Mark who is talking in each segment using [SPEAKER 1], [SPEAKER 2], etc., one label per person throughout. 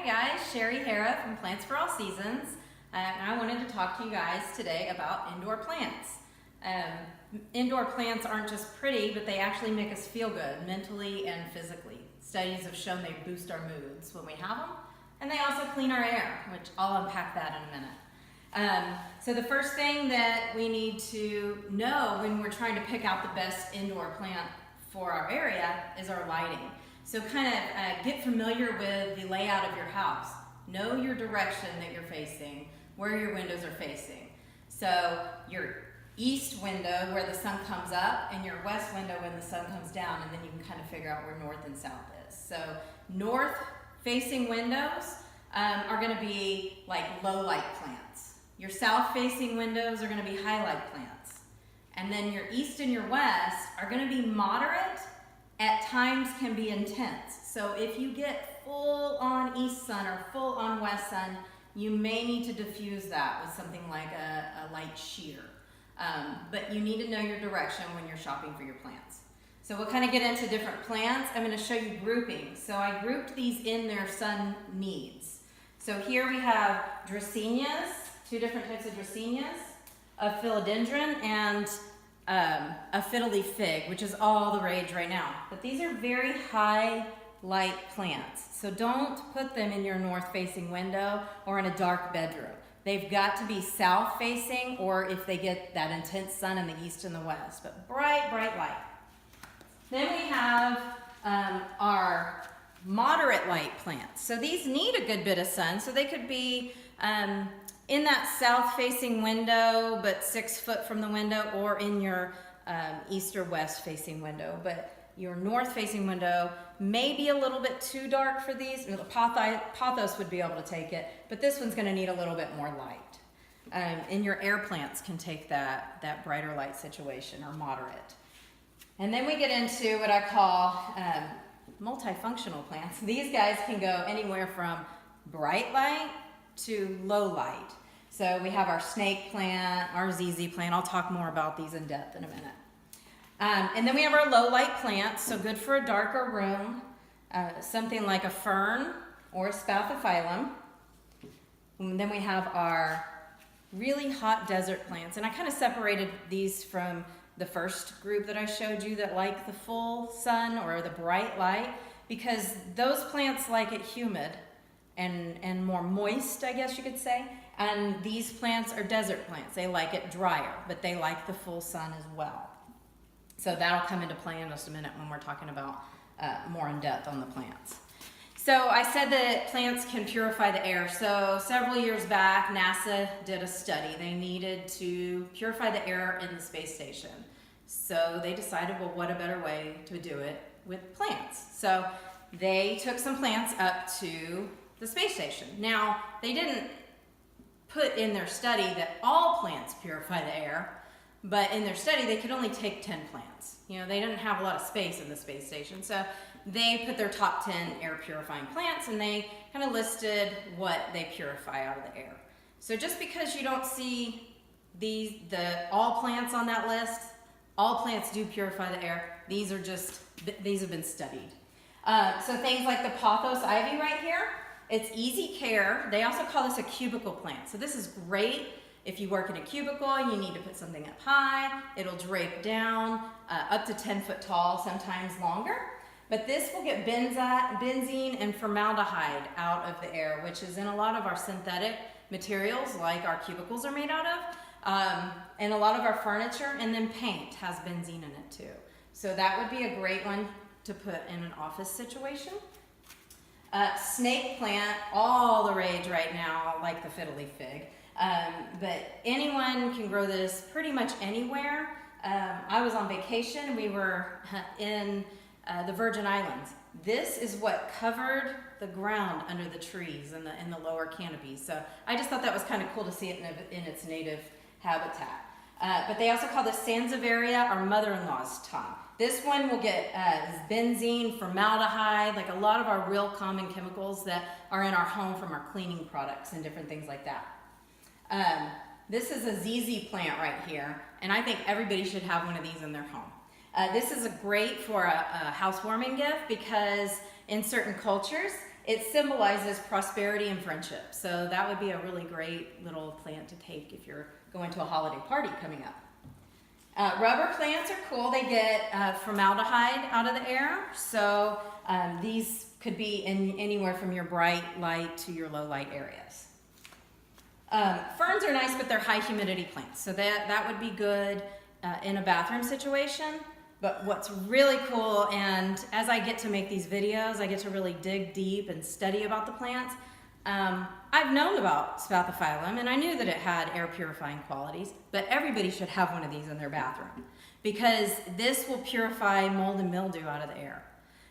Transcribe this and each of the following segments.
[SPEAKER 1] Hi guys, Sherri from Plants for All Seasons. I wanted to talk to you guys today about indoor plants. Indoor plants aren't just pretty, but they actually make us feel good mentally and physically. Studies have shown they boost our moods when we have them, and they also clean our air, which I'll unpack that in a minute. So the first thing that we need to know when we're trying to pick out the best indoor plant for our area is our lighting. So kind of get familiar with the layout of your house. Know your direction that you're facing, where your windows are facing. So your east window where the sun comes up and your west window when the sun comes down, and then you can kind of figure out where north and south is. So north facing windows are going to be like low light plants. Your south facing windows are going to be high light plants. And then your east and your west are going to be moderate, at times can be intense. So if you get full on east sun or full on west sun, you may need to diffuse that with something like a light sheer. But you need to know your direction when you're shopping for your plants. So we'll kind of get into different plants. I'm going to show you grouping. So I grouped these in their sun needs. So here we have dracenias, two different types of dracenias, a philodendron, and a fiddly fig, which is all the rage right now. But these are very high light plants. So don't put them in your north facing window or in a dark bedroom. They've got to be south facing, or if they get that intense sun in the east and the west, but bright, bright light. Then we have our moderate light plants. So these need a good bit of sun, so they could be in that south-facing window, but 6 foot from the window, or in your east or west-facing window. But your north-facing window may be a little bit too dark for these. The pothos would be able to take it, but this one's going to need a little bit more light. And your air plants can take that brighter light situation, or moderate. And then we get into what I call multifunctional plants. These guys can go anywhere from bright light to low light. So we have our snake plant, our ZZ plant. I'll talk more about these in depth in a minute. And then we have our low light plants, so good for a darker room, something like a fern or a spathiphyllum. And then we have our really hot desert plants. And I kind of separated these from the first group that I showed you that like the full sun or the bright light, because those plants like it humid and more moist, I guess you could say. And these plants are desert plants. They like it drier, but they like the full sun as well. So that'll come into play in just a minute when we're talking about more in depth on the plants. So I said that plants can purify the air. So several years back, NASA did a study. They needed to purify the air in the space station. So they decided, well, what a better way to do it with plants. So they took some plants up to the space station. Now, they didn't put in their study that all plants purify the air, but in their study, they could only take 10 plants. You know, they didn't have a lot of space in the space station, so they put their top 10 air purifying plants, and they kind of listed what they purify out of the air. So just because you don't see all plants on that list, all plants do purify the air. These have been studied. So things like the pothos ivy right here, it's easy care. They also call this a cubicle plant. So this is great if you work in a cubicle and you need to put something up high. It'll drape down up to 10 foot tall, sometimes longer. But this will get benzene and formaldehyde out of the air, which is in a lot of our synthetic materials, like our cubicles are made out of, and a lot of our furniture, and then paint has benzene in it too. So that would be a great one to put in an office situation. Snake plant, all the rage right now, like the fiddly fig. But anyone can grow this pretty much anywhere. I was on vacation. We were in the Virgin Islands. This is what covered the ground under the trees in the lower canopies. So I just thought that was kind of cool to see it in its native habitat. But they also call this Sansevieria, or mother-in-law's tongue. This one will get benzene, formaldehyde, like a lot of our real common chemicals that are in our home from our cleaning products and different things like that. This is a ZZ plant right here, and I think everybody should have one of these in their home. This is great for a housewarming gift, because in certain cultures, it symbolizes prosperity and friendship. So that would be a really great little plant to take if you're going to a holiday party coming up. Rubber plants are cool. They get formaldehyde out of the air. So these could be in anywhere from your bright light to your low light areas. Ferns are nice, but they're high humidity plants. So that would be good in a bathroom situation. But what's really cool, and as I get to make these videos, I get to really dig deep and study about the plants. I've known about spathiphyllum, and I knew that it had air purifying qualities, but everybody should have one of these in their bathroom because this will purify mold and mildew out of the air.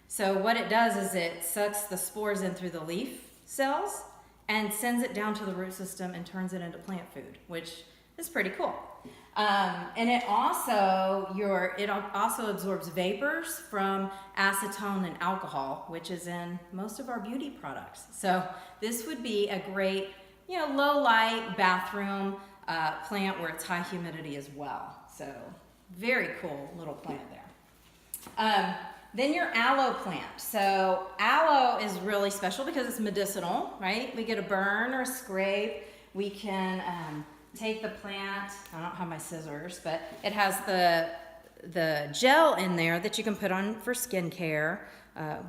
[SPEAKER 1] So what it does is it sucks the spores in through the leaf cells and sends it down to the root system and turns it into plant food, which is pretty cool. And it also absorbs vapors from acetone and alcohol, which is in most of our beauty products. So this would be a great, low light bathroom plant where it's high humidity as well. So very cool little plant there. Then your aloe plant. So aloe is really special because it's medicinal, right? We get a burn or a scrape. We can take the plant, I don't have my scissors, but it has the gel in there that you can put on for skincare,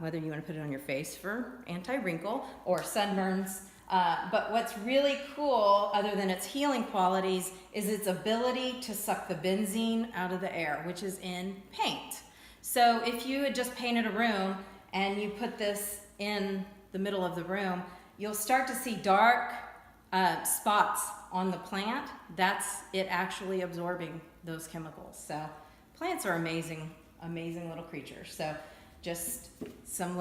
[SPEAKER 1] whether you want to put it on your face for anti-wrinkle or sunburns. But what's really cool, other than its healing qualities, is its ability to suck the benzene out of the air, which is in paint. So if you had just painted a room and you put this in the middle of the room, you'll start to see dark spots on the plant. That's it actually absorbing those chemicals. So plants are amazing, amazing little creatures. So just some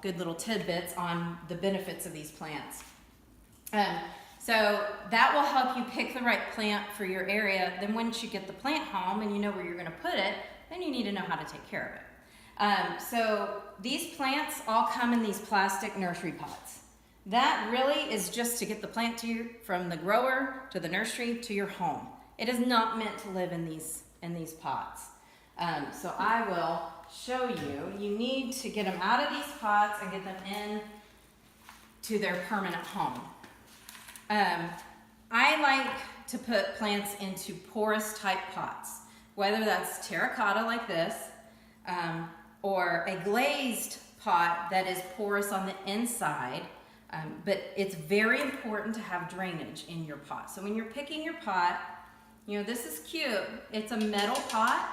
[SPEAKER 1] good little tidbits on the benefits of these plants. So that will help you pick the right plant for your area. Then once you get the plant home and you know where you're gonna put it, then you need to know how to take care of it. So these plants all come in these plastic nursery pots. That really is just to get the plant from the grower to the nursery to your home. It is not meant to live in these pots. So I will show you. You need to get them out of these pots and get them in to their permanent home. I like to put plants into porous type pots, whether that's terracotta like this, or a glazed pot that is porous on the inside. But it's very important to have drainage in your pot. So when you're picking your pot, this is cute. It's a metal pot.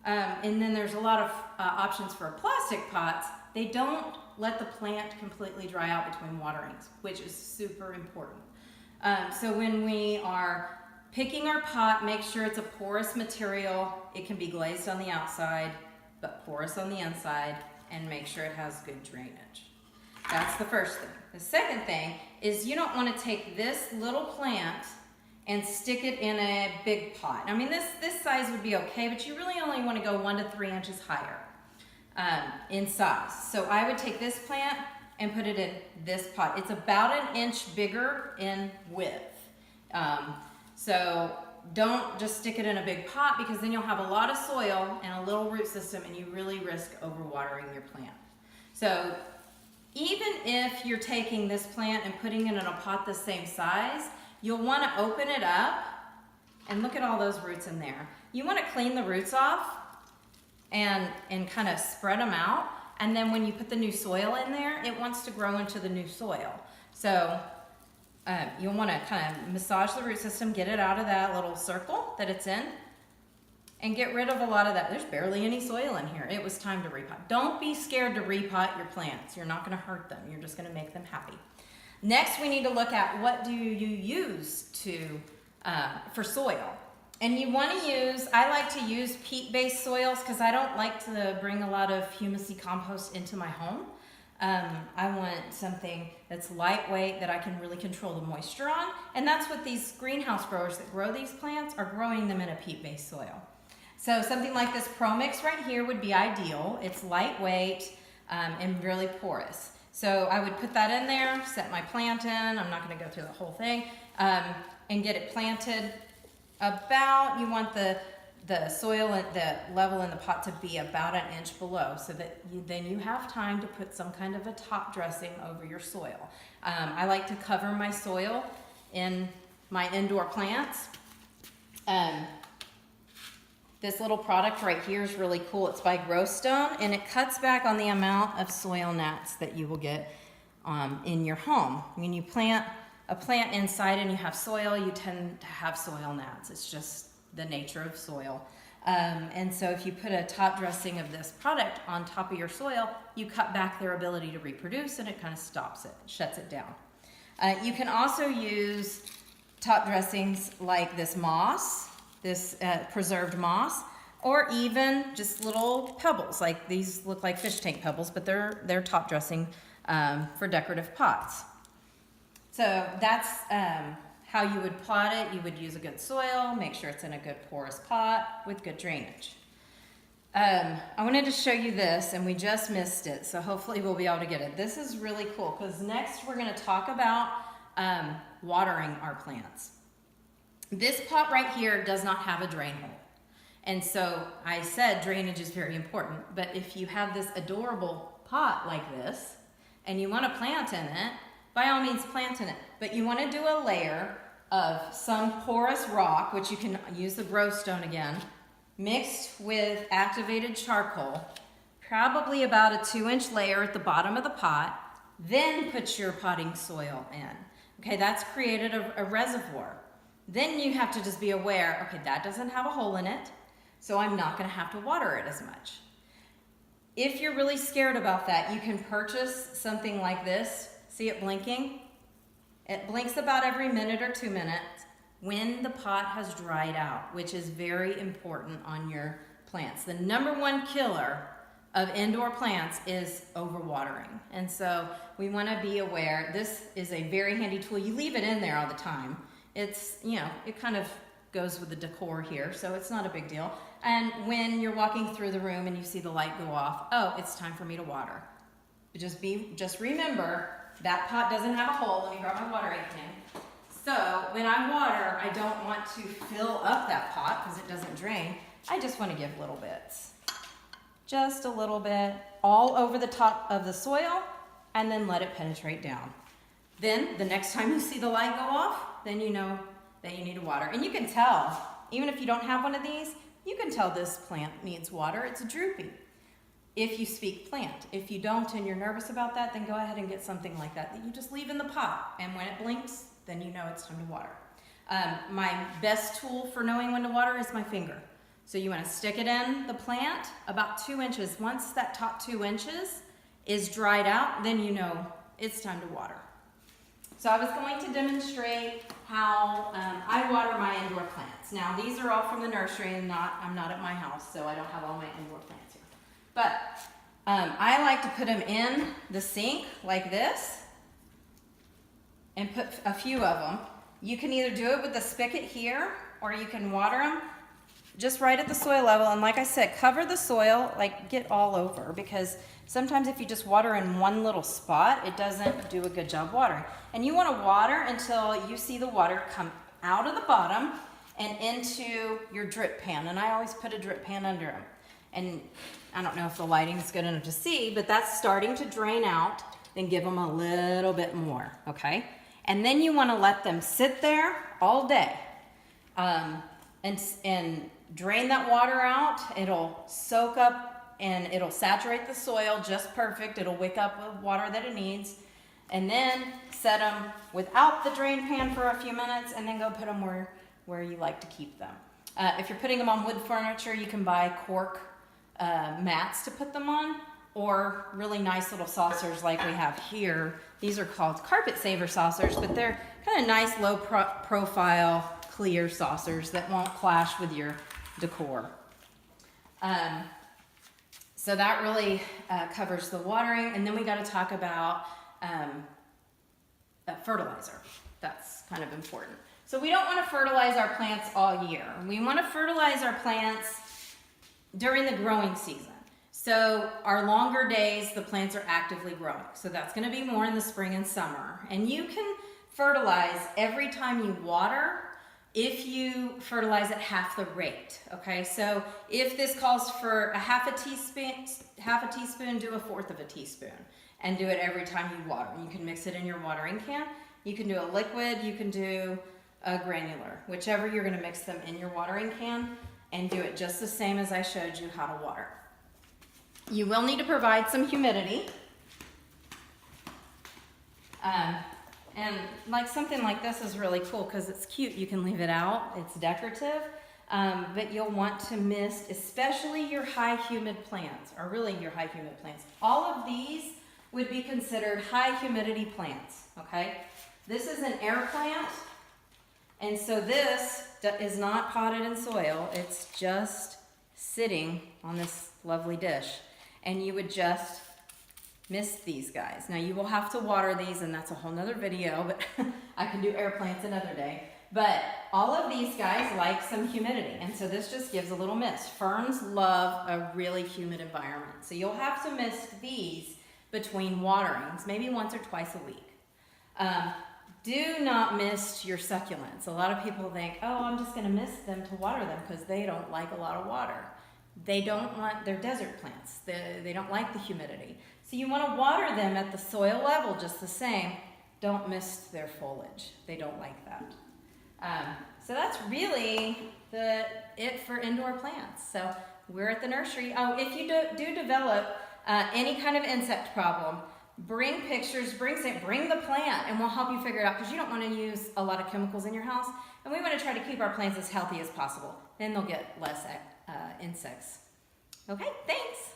[SPEAKER 1] And then there's a lot of options for plastic pots. They don't let the plant completely dry out between waterings, which is super important. So when we are picking our pot, make sure it's a porous material. It can be glazed on the outside, but porous on the inside, and make sure it has good drainage. That's the first thing. The second thing is you don't want to take this little plant and stick it in a big pot. I mean, this size would be okay, but you really only want to go 1 to 3 inches higher in size. So I would take this plant and put it in this pot. It's about 1 inch bigger in width. So don't just stick it in a big pot because then you'll have a lot of soil and a little root system and you really risk overwatering your plant. So even if you're taking this plant and putting it in a pot the same size, you'll want to open it up and look at all those roots in there. You want to clean the roots off and kind of spread them out. And then when you put the new soil in there, it wants to grow into the new soil. So you'll want to kind of massage the root system, get it out of that little circle that it's in, and get rid of a lot of that. There's barely any soil in here. It was time to repot. Don't be scared to repot your plants. You're not going to hurt them. You're just going to make them happy. Next, we need to look at what do you use for soil. And you want to use, I like to use peat-based soils because I don't like to bring a lot of humusy compost into my home. I want something that's lightweight that I can really control the moisture on. And that's what these greenhouse growers that grow these plants are growing them in a peat-based soil. So something like this Pro Mix right here would be ideal. It's lightweight and really porous. So I would put that in there, set my plant in. I'm not going to go through the whole thing, and get it planted. You want the the soil at the level in the pot to be about 1 inch below, so that then you have time to put some kind of a top dressing over your soil. I like to cover my soil in my indoor plants. This little product right here is really cool. It's by Growstone, and it cuts back on the amount of soil gnats that you will get in your home. When you plant a plant inside and you have soil, you tend to have soil gnats. It's just the nature of soil. And so if you put a top dressing of this product on top of your soil, you cut back their ability to reproduce, and it kind of stops it, shuts it down. You can also use top dressings like this moss, this preserved moss, or even just little pebbles. Like these look like fish tank pebbles, but they're top dressing for decorative pots. So that's how you would plot it. You would use a good soil, make sure it's in a good porous pot with good drainage. I wanted to show you this, and we just missed it, so hopefully we'll be able to get it. This is really cool, because next we're going to talk about watering our plants. This pot right here does not have a drain hole. And so I said drainage is very important, but if you have this adorable pot like this, and you want to plant in it, by all means plant in it. But you want to do a layer of some porous rock, which you can use the Growstone again, mixed with activated charcoal, probably about a 2-inch layer at the bottom of the pot, then put your potting soil in. Okay, that's created a reservoir. Then you have to just be aware, okay, that doesn't have a hole in it, so I'm not going to have to water it as much. If you're really scared about that, you can purchase something like this. See it blinking? It blinks about every minute or 2 minutes when the pot has dried out, which is very important on your plants. The #1 killer of indoor plants is overwatering. And so we want to be aware. This is a very handy tool. You leave it in there all the time. It's, you know, it kind of goes with the decor here, so it's not a big deal. And when you're walking through the room and you see the light go off, oh, it's time for me to water. Just remember, that pot doesn't have a hole. Let me grab my watering can. So when I water, I don't want to fill up that pot because it doesn't drain. I just want to give little bits. Just a little bit all over the top of the soil, and then let it penetrate down. Then the next time you see the light go off, then you know that you need to water. And you can tell, even if you don't have one of these, you can tell this plant needs water. It's droopy. If you speak plant. If you don't and you're nervous about that, then go ahead and get something like that you just leave in the pot. And when it blinks, then you know it's time to water. My best tool for knowing when to water is my finger. So you want to stick it in the plant about 2 inches. Once that top 2 inches is dried out, then you know it's time to water. So I was going to demonstrate how I water my indoor plants. Now these are all from the nursery, and I'm not at my house, so I don't have all my indoor plants here. But I like to put them in the sink like this and put a few of them. You can either do it with the spigot here, or you can water them just right at the soil level. And like I said, cover the soil, like get all over, because sometimes if you just water in one little spot, it doesn't do a good job watering. And you want to water until you see the water come out of the bottom and into your drip pan. And I always put a drip pan under them. And I don't know if the lighting's good enough to see, but that's starting to drain out. Then give them a little bit more, okay? And then you want to let them sit there all day and drain that water out. It'll soak up and it'll saturate the soil just perfect. It'll wick up the water that it needs. And then set them without the drain pan for a few minutes, and then go put them where you like to keep them. If you're putting them on wood furniture, you can buy cork mats to put them on, or really nice little saucers like we have here. These are called carpet saver saucers, but they're kind of nice low profile clear saucers that won't clash with your decor. So that really covers the watering. And then we got to talk about fertilizer. That's kind of important. So we don't want to fertilize our plants all year. We want to fertilize our plants during the growing season. So our longer days, the plants are actively growing. So that's going to be more in the spring and summer. And you can fertilize every time you water if you fertilize at half the rate, okay? So if this calls for a half a teaspoon, do a fourth of a teaspoon and do it every time you water. You can mix it in your watering can. You can do a liquid, you can do a granular, whichever you're gonna mix them in your watering can, and do it just the same as I showed you how to water. You will need to provide some humidity. And like something like this is really cool because it's cute. You can leave it out. It's decorative. But you'll want to mist, especially your high humid plants, or really your high humid plants. All of these would be considered high humidity plants, okay? This is an air plant. And so this is not potted in soil. It's just sitting on this lovely dish. And you would just mist these guys. Now you will have to water these, and that's a whole nother video, but I can do air plants another day. But all of these guys like some humidity, and so this just gives a little mist. Ferns love a really humid environment. So you'll have to mist these between waterings, maybe once or twice a week. Do not mist your succulents. A lot of people think, oh, I'm just gonna mist them to water them because they don't like a lot of water. They don't want, they're desert plants. They don't like the humidity. So you want to water them at the soil level just the same. Don't mist their foliage. They don't like that. So that's really it for indoor plants. So we're at the nursery. Oh, if you do develop any kind of insect problem, bring pictures, bring the plant, and we'll help you figure it out because you don't want to use a lot of chemicals in your house. And we want to try to keep our plants as healthy as possible. Then they'll get less insects. Okay, thanks.